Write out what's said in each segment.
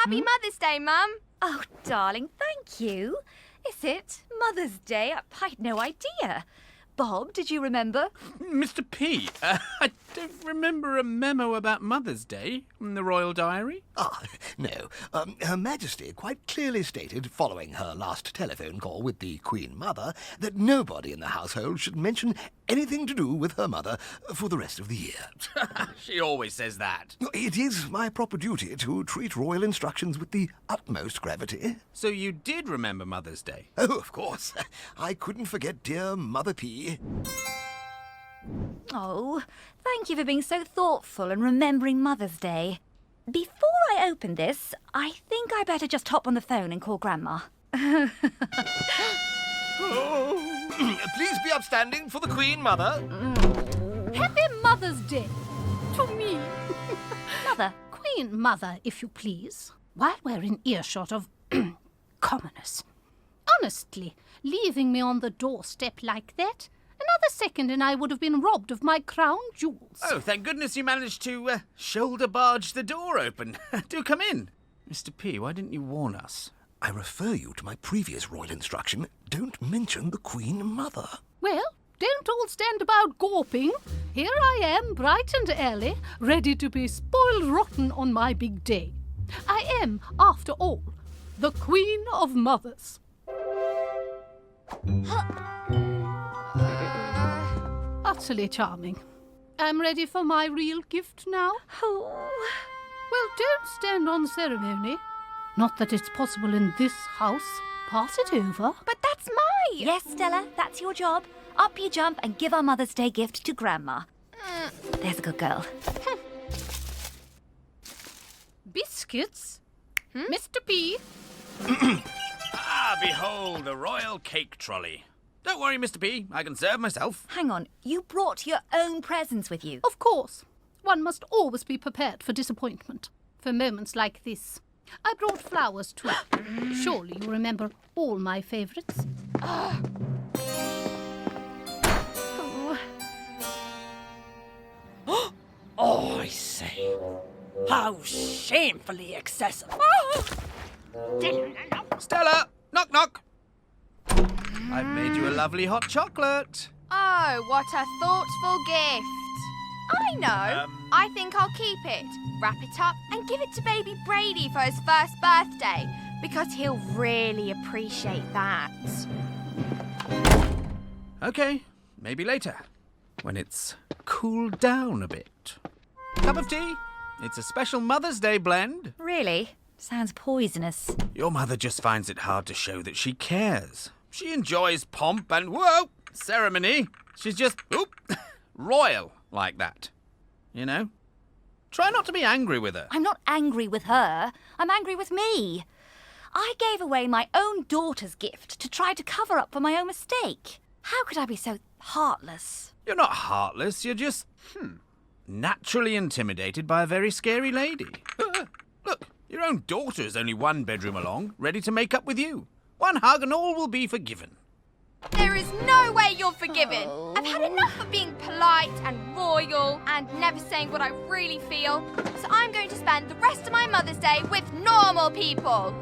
Happy Mother's Day, Mum. Oh, darling, thank you. Is it Mother's Day? I'd no idea. Bob, did you remember? Mr. P, I don't remember a memo about Mother's Day in the Royal Diary. Ah, no. Her Majesty quite clearly stated, following her last telephone call with the Queen Mother, that nobody in the household should mention anything to do with her mother for the rest of the year. She always says that. It is my proper duty to treat royal instructions with the utmost gravity. So you did remember Mother's Day? Oh, of course. I couldn't forget dear Mother P. Oh, thank you for being so thoughtful and remembering Mother's Day. Before I open this, I think I better just hop on the phone and call Grandma. Please be upstanding for the Queen Mother. Happy Mother's Day to me. Mother. Queen Mother, if you please. While we're in earshot of commoners. Honestly, leaving me on the doorstep like that, another second and I would have been robbed of my crown jewels. Oh, thank goodness you managed to shoulder barge the door open. Do come in. Mr. P, why didn't you warn us? I refer you to my previous royal instruction. Don't mention the Queen Mother. Well, don't all stand about gawping. Here I am, bright and early, ready to be spoiled rotten on my big day. I am, after all, the Queen of Mothers. Utterly charming. I'm ready for my real gift now. Oh. Well, don't stand on ceremony. Not that it's possible in this house. Pass it over. But that's mine. Yes, Stella, that's your job. Up you jump and give our Mother's Day gift to Grandma. There's a good girl. Biscuits? Mr. P? Ah, behold, the royal cake trolley. Don't worry, Mr. P, I can serve myself. Hang on, you brought your own presents with you. Of course. One must always be prepared for disappointment. For moments like this. I brought flowers too. Surely you remember all my favourites. Oh, I say. How shamefully excessive. Stella, knock knock. I've made you a lovely hot chocolate. Oh, what a thoughtful gift. I know. I think I'll keep it, wrap it up and give it to baby Brady for his first birthday because he'll really appreciate that. Okay, maybe later, when it's cooled down a bit. Cup of tea? It's a special Mother's Day blend. Really? Sounds poisonous. Your mother just finds it hard to show that she cares. She enjoys pomp and, whoa, ceremony. She's just, royal like that. You know? Try not to be angry with her. I'm not angry with her. I'm angry with me. I gave away my own daughter's gift to try to cover up for my own mistake. How could I be so heartless? You're not heartless, you're just, naturally intimidated by a very scary lady. Look, your own daughter is only one bedroom along, ready to make up with you. One hug and all will be forgiven. There is no way you're forgiven. I've had enough of being polite and royal and never saying what I really feel. So I'm going to spend the rest of my Mother's Day with normal people.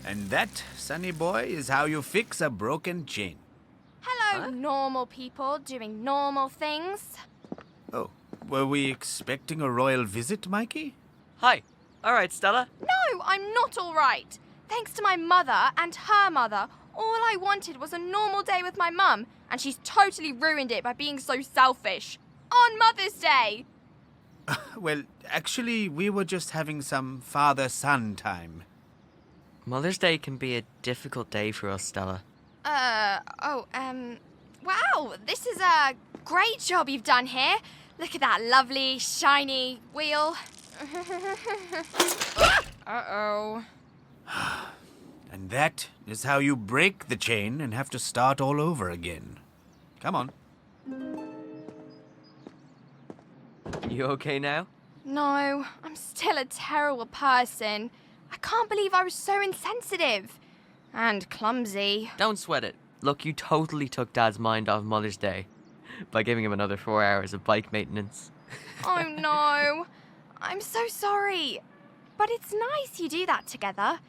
And that, sonny boy, is how you fix a broken chain. Hello, normal people doing normal things. Oh, were we expecting a royal visit, Mikey? Hi. All right, Stella. No, I'm not all right. Thanks to my mother and her mother, all I wanted was a normal day with my mum, and she's totally ruined it by being so selfish. On Mother's Day! Well, actually, we were just having some father-son time. Mother's Day can be a difficult day for us, Stella. Wow, this is a great job you've done here. Look at that lovely, shiny wheel. Uh-oh. And that is how you break the chain and have to start all over again. Come on. You okay now? No, I'm still a terrible person. I can't believe I was so insensitive. And clumsy. Don't sweat it. Look, you totally took Dad's mind off Mother's Day by giving him another 4 hours of bike maintenance. Oh no. I'm so sorry. But it's nice you do that together.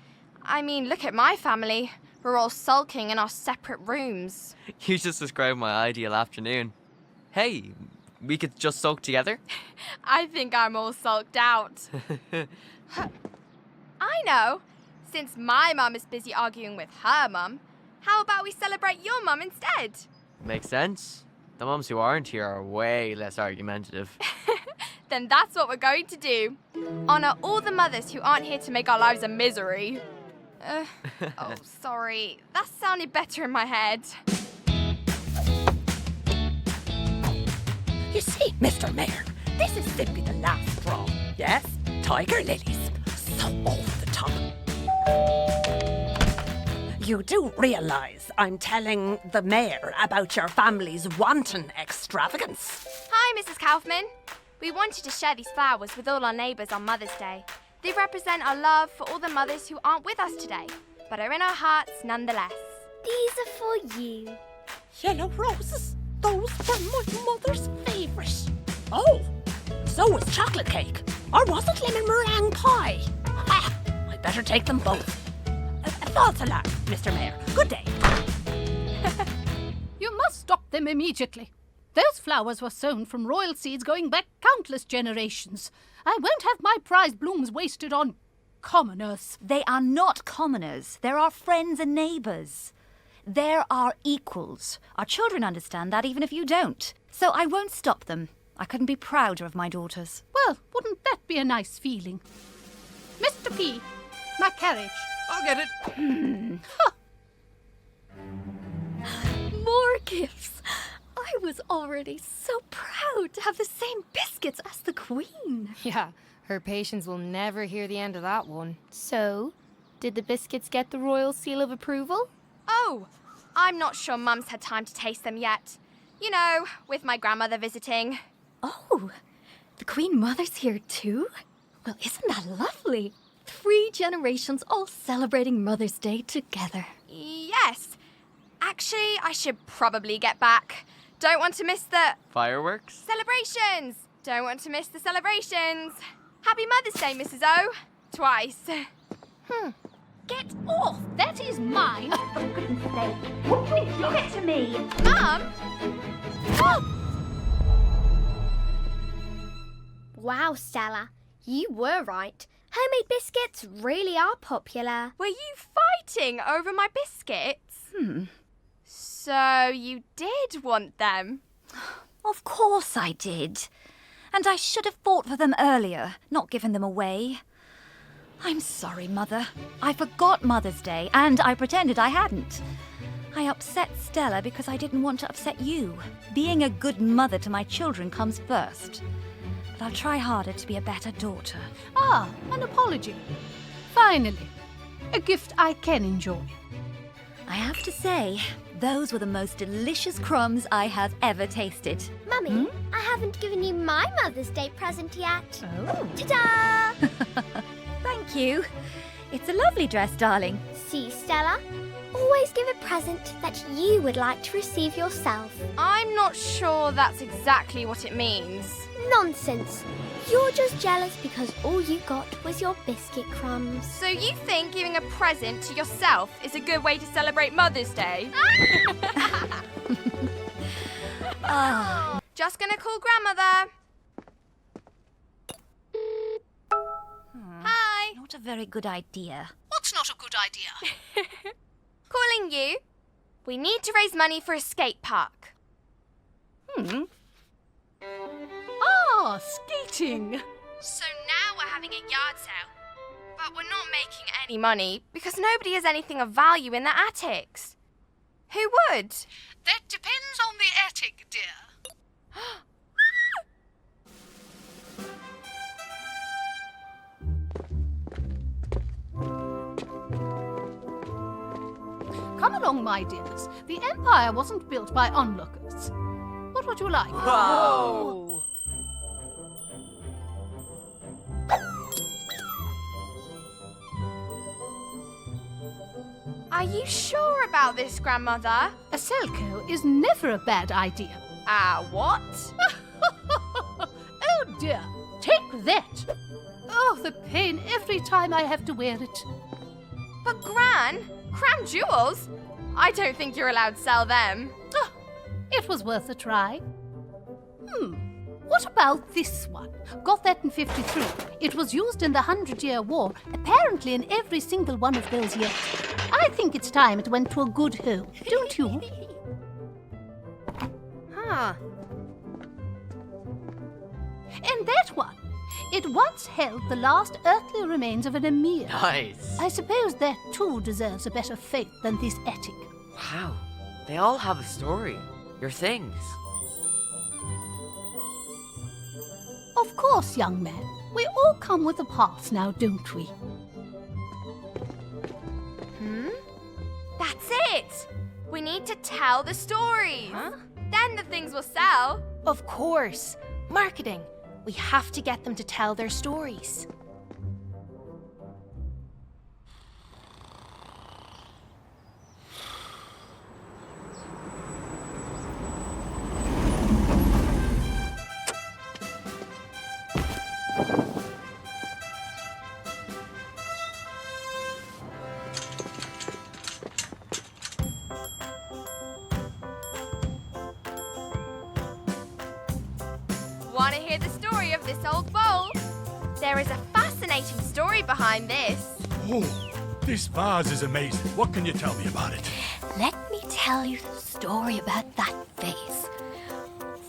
I mean, look at my family. We're all sulking in our separate rooms. You just described my ideal afternoon. Hey, we could just sulk together? I think I'm all sulked out. I know. Since my mum is busy arguing with her mum, how about we celebrate your mum instead? Makes sense. The mums who aren't here are way less argumentative. Then that's what we're going to do. Honour all the mothers who aren't here to make our lives a misery. Oh, sorry. That sounded better in my head. You see, Mr. Mayor, this is simply the last straw. Yes, tiger lilies. So over the top. You do realise I'm telling the mayor about your family's wanton extravagance? Hi, Mrs. Kaufman. We wanted to share these flowers with all our neighbours on Mother's Day. They represent our love for all the mothers who aren't with us today, but are in our hearts nonetheless. These are for you. Yellow roses. Those were my mother's favourite. Oh, so was chocolate cake. Or was it lemon meringue pie? Ha! I better take them both. False alarm, Mr. Mayor. Good day. You must stop them immediately. Those flowers were sown from royal seeds going back countless generations. I won't have my prized blooms wasted on commoners. They are not commoners. They're our friends and neighbours. They're our equals. Our children understand that even if you don't. So I won't stop them. I couldn't be prouder of my daughters. Well, wouldn't that be a nice feeling? Mr. P, my carriage. I'll get it. More gifts. I was already so proud to have the same biscuits as the Queen. Yeah, her patients will never hear the end of that one. So, did the biscuits get the royal seal of approval? Oh, I'm not sure Mum's had time to taste them yet. You know, with my grandmother visiting. Oh, the Queen Mother's here too? Well, isn't that lovely? 3 generations all celebrating Mother's Day together. Yes. Actually, I should probably get back. Don't want to miss the Fireworks? celebrations. Don't want to miss the celebrations. Happy Mother's Day, Mrs. O. Twice. Get off! That is mine. For goodness sake. Please give it to me. Mum? Wow, Stella, you were right. Homemade biscuits really are popular. Were you fighting over my biscuits? So you did want them? Of course I did. And I should have fought for them earlier, not given them away. I'm sorry, Mother. I forgot Mother's Day, and I pretended I hadn't. I upset Stella because I didn't want to upset you. Being a good mother to my children comes first. But I'll try harder to be a better daughter. Ah, an apology. Finally, a gift I can enjoy. I have to say, those were the most delicious crumbs I have ever tasted. Mummy, I haven't given you my Mother's Day present yet. Oh. Ta-da! Thank you. It's a lovely dress, darling. See, Stella? Always give a present that you would like to receive yourself. I'm not sure that's exactly what it means. Nonsense. You're just jealous because all you got was your biscuit crumbs. So you think giving a present to yourself is a good way to celebrate Mother's Day? Just gonna call Grandmother. Hi. Not a very good idea. What's not a good idea? Calling you. We need to raise money for a skate park. Ah, skating. So now we're having a yard sale. But we're not making any money because nobody has anything of value in their attics. Who would? That depends on the attic, dear. Come along, my dears. The empire wasn't built by onlookers. What would you like? Whoa! Are you sure about this, Grandmother? A Selco is never a bad idea. What? Oh dear. Take that! Oh, the pain every time I have to wear it. But Gran, crown jewels? I don't think you're allowed to sell them. Oh, it was worth a try. What about this one? Got that in 53. It was used in the 100-Year War, apparently in every single one of those yet. I think it's time it went to a good home, don't you? Huh. And that one. It once held the last earthly remains of an emir. Nice. I suppose that too deserves a better fate than this attic. Wow. They all have a story. Your things. Of course, young man. We all come with a past now, don't we? That's it. We need to tell the stories. Then the things will sell. Of course. Marketing. We have to get them to tell their stories. Want to hear the story of this old bowl? There is a fascinating story behind this. Oh, this vase is amazing. What can you tell me about it? Let me tell you the story about that vase.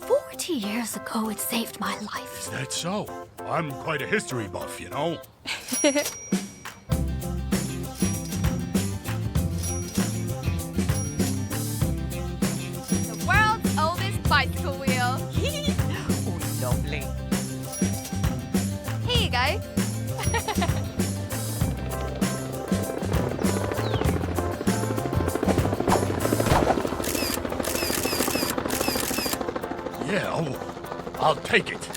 40 years ago, it saved my life. Is that so? I'm quite a history buff, you know. The world's oldest bicycle wheel. Oh, lovely. Here you go. Yeah, I'll take it.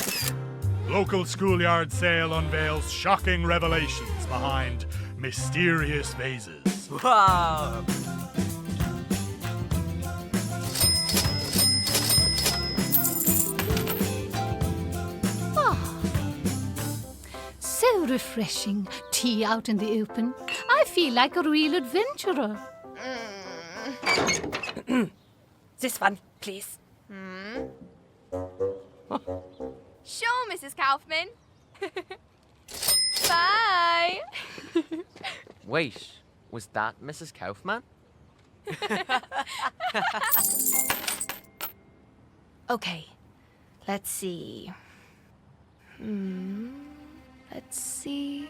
Local schoolyard sale unveils shocking revelations behind mysterious vases. Wow. So refreshing. Tea out in the open. I feel like a real adventurer. This one, please. Sure, Mrs. Kaufman. Bye. Wait, was that Mrs. Kaufman? Okay, let's see. Let's see.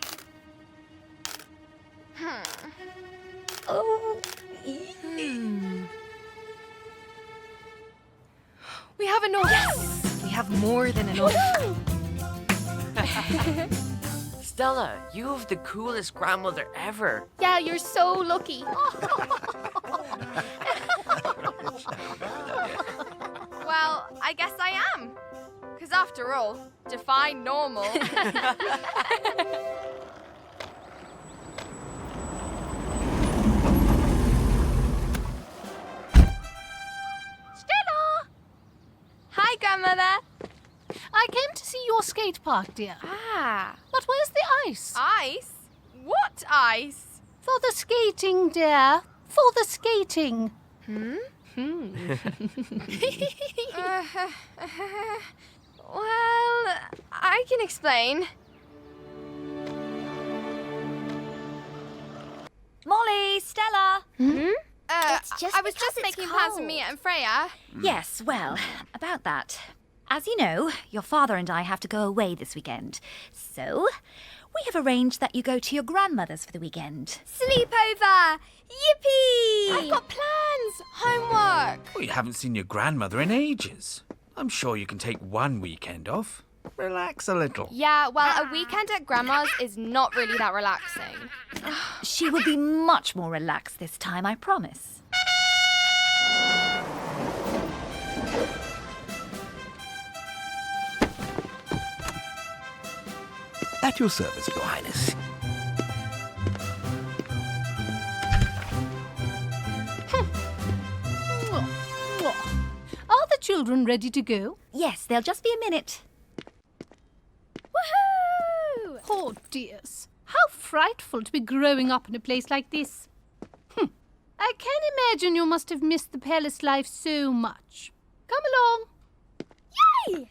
We have enough. Yes! We have more than enough. Stella, you have the coolest grandmother ever. Yeah, you're so lucky. Well, I guess I am. Because after all, define normal. Stella! Hi, Grandmother. I came to see your skate park, dear. Ah, But where's the ice? ice? What ice? For the skating, dear. For the skating. Well, I can explain. Molly, Stella. It's just I was because just it's making plans for cold. Mia and Freya. Yes, well, about that. As you know, your father and I have to go away this weekend. So, we have arranged that you go to your grandmother's for the weekend. Sleepover! Yippee! I've got plans! Homework! Well, you haven't seen your grandmother in ages. I'm sure you can take one weekend off. Relax a little. Yeah, well, a weekend at Grandma's is not really that relaxing. She will be much more relaxed this time, I promise. At your service, Your Highness. Are the children ready to go? Yes, they'll just be a minute. Oh, dears. How frightful to be growing up in a place like this. I can imagine you must have missed the palace life so much. Come along. Yay!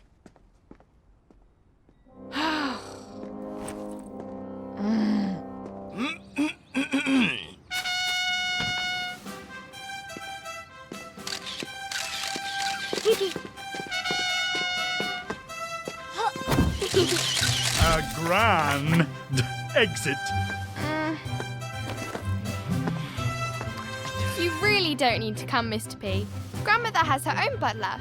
A grand exit. You really don't need to come, Mr. P. Grandmother has her own butler.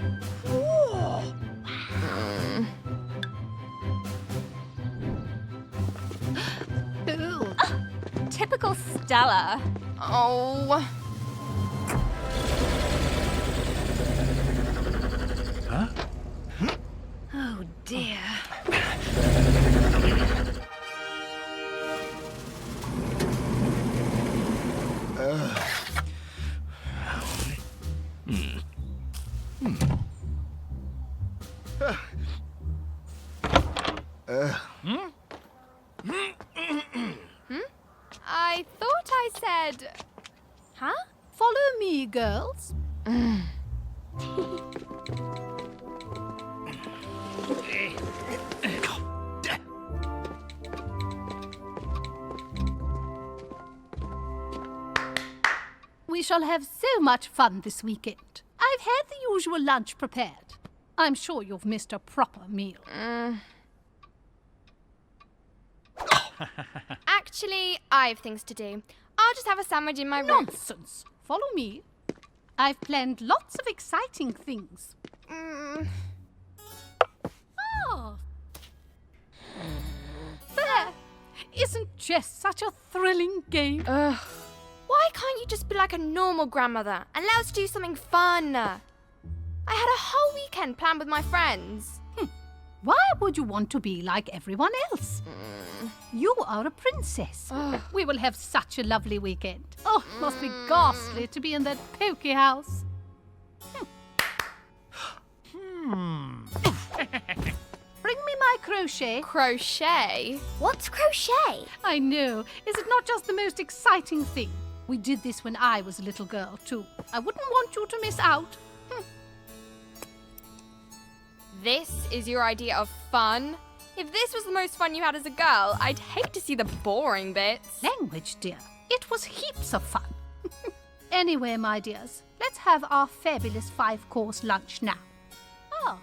Typical Stella. Oh. Huh? Oh, dear. I thought I said... Huh? Follow me, girls. We shall have so much fun this weekend. I've had the usual lunch prepared. I'm sure you've missed a proper meal. Actually, I have things to do. I'll just have a sandwich in my room. Nonsense. Follow me. I've planned lots of exciting things. Oh. There. Isn't chess such a thrilling game? Why can't you just be like a normal grandmother and let us do something fun? I had a whole weekend planned with my friends. Why would you want to be like everyone else? You are a princess. We will have such a lovely weekend. Oh, it must be ghastly to be in that pokey house. Bring me my crochet. Crochet? What's crochet? I know. Is it not just the most exciting thing? We did this when I was a little girl, too. I wouldn't want you to miss out. This is your idea of fun? If this was the most fun you had as a girl, I'd hate to see the boring bits. Language, dear. It was heaps of fun. Anyway, my dears, let's have our fabulous 5-course lunch now. Ah.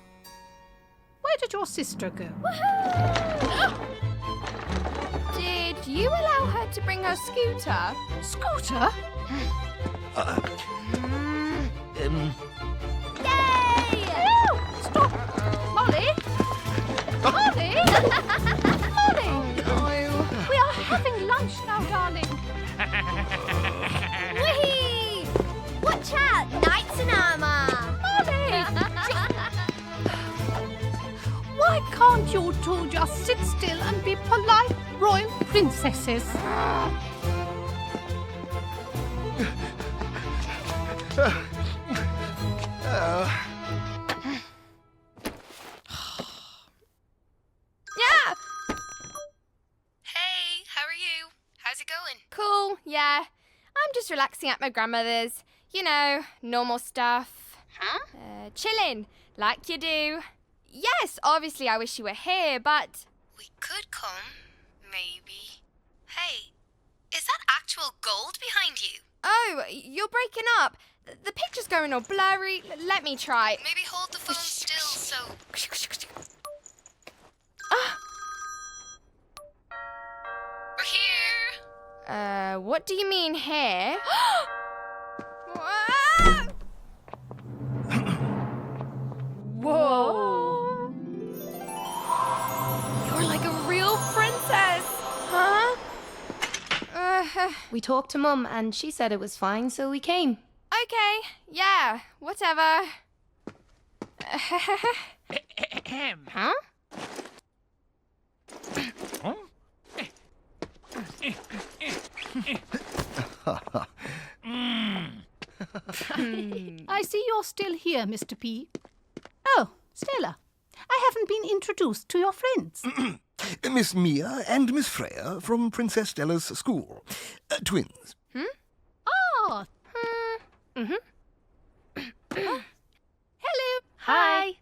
Where did your sister go? Did you allow her to bring her scooter? Scooter? Yay! No! Stop! Molly! Molly! Molly! Oh. We are having lunch now, darling. Whee! Watch out! Knights in armor! Molly! Why can't you two just sit still and be polite royal princesses? Yeah! Hey, how are you? How's it going? Cool, yeah. I'm just relaxing at my grandmother's. You know, normal stuff. Huh? Chilling, like you do. Yes, obviously I wish you were here, but... We could come, maybe. Hey, is that actual gold behind you? Oh, you're breaking up. The picture's going all blurry. Let me try. Maybe hold the phone still so... We're here. What do you mean here? Whoa. You're like a real princess. Huh? We talked to Mum and she said it was fine, so we came. Okay, yeah, whatever. Huh? I see you're still here, Mr. P. Oh, Stella. I haven't been introduced to your friends. Miss Mia and Miss Freya from Princess Stella's school. Twins. Oh. Hello. Hi.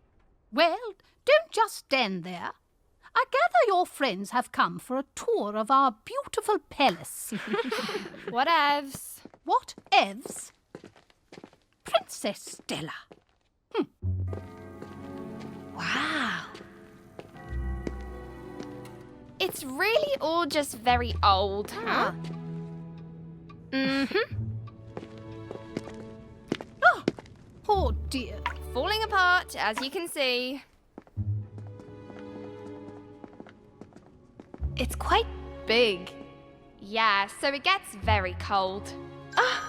Well, don't just stand there. I gather your friends have come for a tour of our beautiful palace. Whatevs. What evs? Princess Stella. Wow. It's really all just very old. Oh dear. Falling apart, as you can see. It's quite big. Yeah, so it gets very cold. Hi,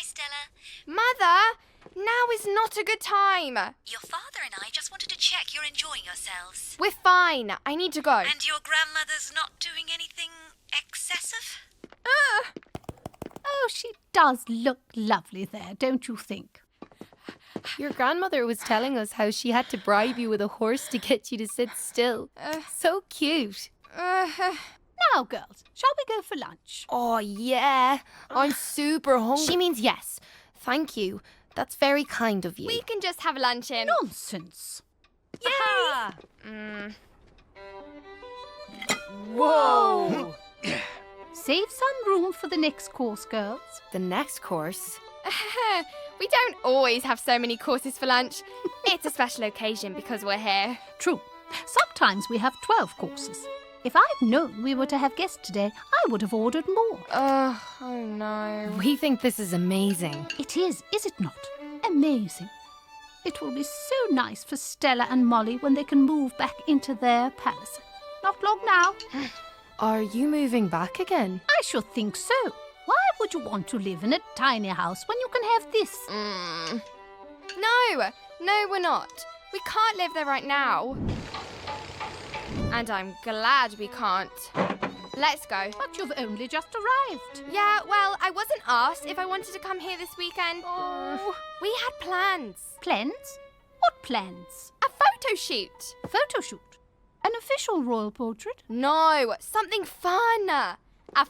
Stella. Mother, now is not a good time. Your father and I just wanted to check you're enjoying yourselves. We're fine. I need to go. And your grandmother's not doing anything excessive? Oh, she does look lovely there, don't you think? Your grandmother was telling us how she had to bribe you with a horse to get you to sit still. So cute. Now, girls, shall we go for lunch? Oh, yeah. I'm super hungry. She means yes. Thank you. That's very kind of you. We can just have lunch in. Nonsense. Yeah. Whoa. Save some room for the next course, girls. The next course. We don't always have so many courses for lunch. It's a special occasion because we're here. True. Sometimes we have 12 courses. If I'd known we were to have guests today, I would have ordered more. Oh no. We think this is amazing. It is it not? Amazing. It will be so nice for Stella and Molly when they can move back into their palace. Not long now. Are you moving back again? I should think so. Why would you want to live in a tiny house when you can have this? No, we're not. We can't live there right now. And I'm glad we can't. Let's go. But you've only just arrived. Yeah, well, I wasn't asked if I wanted to come here this weekend. Oh. We had plans. Plans? What plans? A photo shoot. A photo shoot? An official royal portrait? No, something fun. A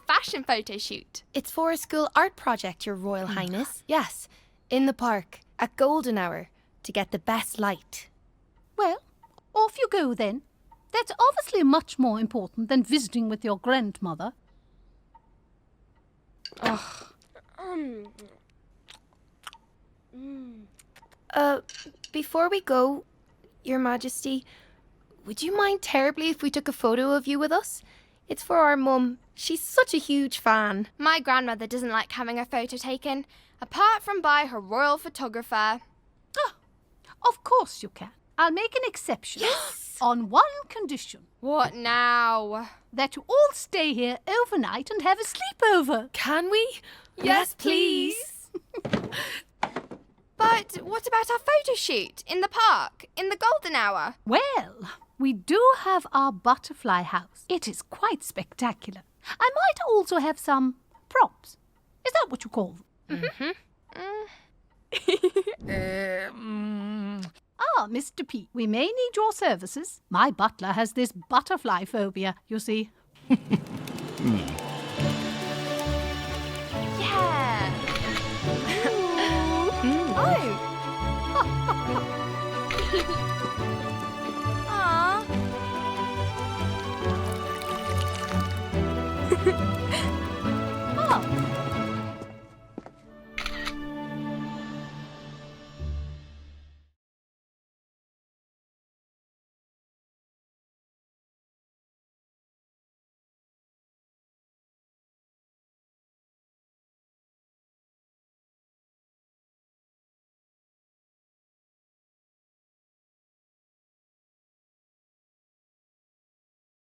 fashion photo shoot. It's for a school art project, Your Royal Highness. Yes, in the park, at golden hour, to get the best light. Well, off you go then. That's obviously much more important than visiting with your grandmother. Before we go, Your Majesty, would you mind terribly if we took a photo of you with us? It's for our mum. She's such a huge fan. My grandmother doesn't like having a photo taken, apart from by her royal photographer. Of course you can. I'll make an exception. Yes! On one condition. What now? That you all stay here overnight and have a sleepover. Can we? Yes, please. But what about our photo shoot in the park, in the golden hour? Well, we do have our butterfly house. It is quite spectacular. I might also have some props. Is that what you call them? Ah, Mr. P, we may need your services. My butler has this butterfly phobia, you see.